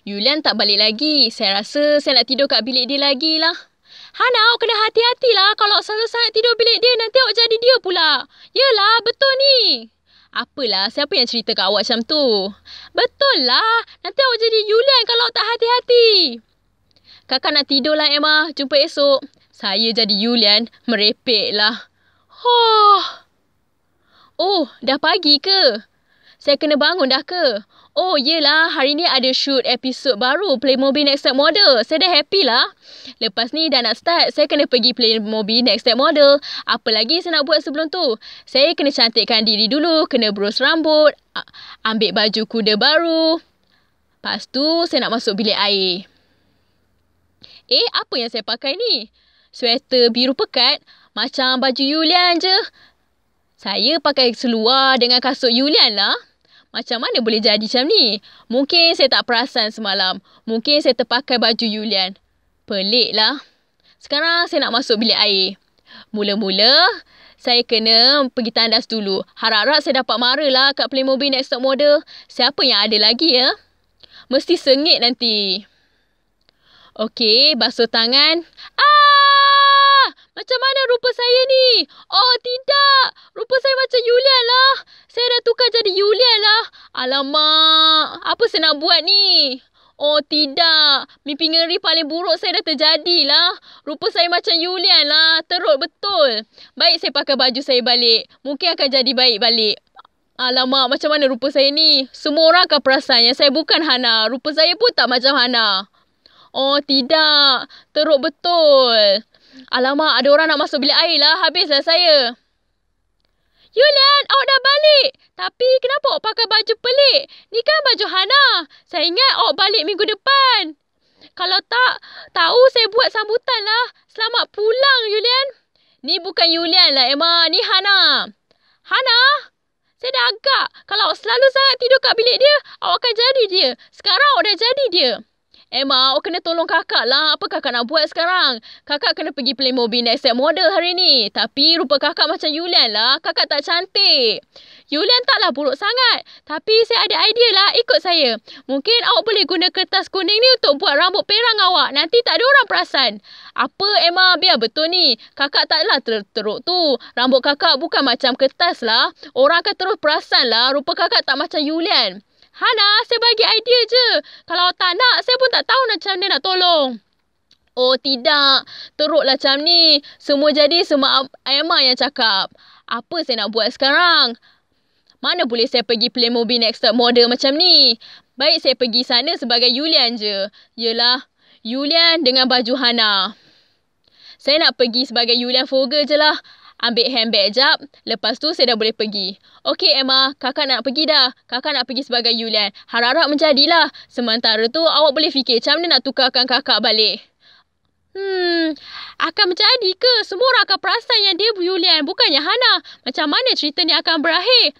Julian tak balik lagi. Saya rasa saya nak tidur kat bilik dia lagi lah. Hana, awak kena hati-hatilah. Kalau selalu sangat tidur bilik dia, nanti awak jadi dia pula. Yelah, betul ni. Apalah, siapa yang cerita kat awak macam tu? Betul lah. Nanti awak jadi Julian kalau awak tak hati-hati. Kakak nak tidur lah, Emma. Jumpa esok. Saya jadi Julian, merepek lah. Oh, dah pagi ke? Saya kena bangun dah ke? Oh, yelah. Hari ni ada shoot episod baru Playmobil Next Step Model. Saya dah happy lah. Lepas ni dah nak start. Saya kena pergi Playmobil Next Step Model. Apa lagi saya nak buat sebelum tu? Saya kena cantikkan diri dulu. Kena berus rambut. Ambil baju kuda baru. Lepas tu, saya nak masuk bilik air. Apa yang saya pakai ni? Sweater biru pekat. Macam baju Julian je. Saya pakai seluar dengan kasut Julian lah. Macam mana boleh jadi macam ni? Mungkin saya tak perasan semalam. Mungkin saya terpakai baju Julian. Pelik lah. Sekarang saya nak masuk bilik air. Mula-mula, saya kena pergi tandas dulu. Harap-harap saya dapat mara lah kat Playmobil Next Top Model. Siapa yang ada lagi ya? Mesti sengit nanti. Okey, basuh tangan. Macam mana rupa saya ni? Oh, tidak. Rupa saya macam Julian lah. Saya dah tukar jadi Julian lah. Alamak. Apa saya nak buat ni? Oh, tidak. Mimpi ngeri paling buruk saya dah terjadi lah. Rupa saya macam Julian lah. Teruk betul. Baik, saya pakai baju saya balik. Mungkin akan jadi baik balik. Alamak, macam mana rupa saya ni? Semua orang akan perasan yang saya bukan Hana. Rupa saya pun tak macam Hana. Oh, tidak. Teruk betul. Alamak, ada orang nak masuk bilik air lah. Habislah saya. Julian, awak dah balik. Tapi kenapa awak pakai baju pelik? Ni kan baju Hana. Saya ingat awak balik minggu depan. Kalau tak, tahu saya buat sambutan lah. Selamat pulang, Julian. Ni bukan Julian lah, Emma. Ni Hana. Hana? Saya dah agak. Kalau awak selalu sangat tidur kat bilik dia, awak akan jadi dia. Sekarang awak dah jadi dia. Emma, awak kena tolong kakak lah. Apa kakak nak buat sekarang? Kakak kena pergi Playmobil Next Step Model hari ni. Tapi rupa kakak macam Julian lah. Kakak tak cantik. Julian taklah buruk sangat. Tapi saya ada idea lah. Ikut saya. Mungkin awak boleh guna kertas kuning ni untuk buat rambut perang awak. Nanti tak ada orang perasan. Apa Emma? Biar betul ni. Kakak taklah teruk tu. Rambut kakak bukan macam kertas lah. Orang akan terus perasan lah. Rupa kakak tak macam Julian. Hana, saya bagi idea je. Kalau tak nak, saya pun tak tahu macam mana nak tolong. Oh, tidak. Teruklah macam ni. Semua jadi semua Emma yang cakap. Apa saya nak buat sekarang? Mana boleh saya pergi Playmobil Next Top Model macam ni? Baik saya pergi sana sebagai Julian je. Yelah, Julian dengan baju Hana. Saya nak pergi sebagai Julian Vogel je lah. Ambil handbag jap. Lepas tu saya dah boleh pergi. Okey Emma, kakak nak pergi dah. Kakak nak pergi sebagai Julian. Harap-harap menjadilah. Sementara tu awak boleh fikir macam mana nak tukarkan kakak balik. Akan menjadi ke? Semua orang akan perasan yang dia Julian, bukannya Hana. Macam mana cerita ni akan berakhir?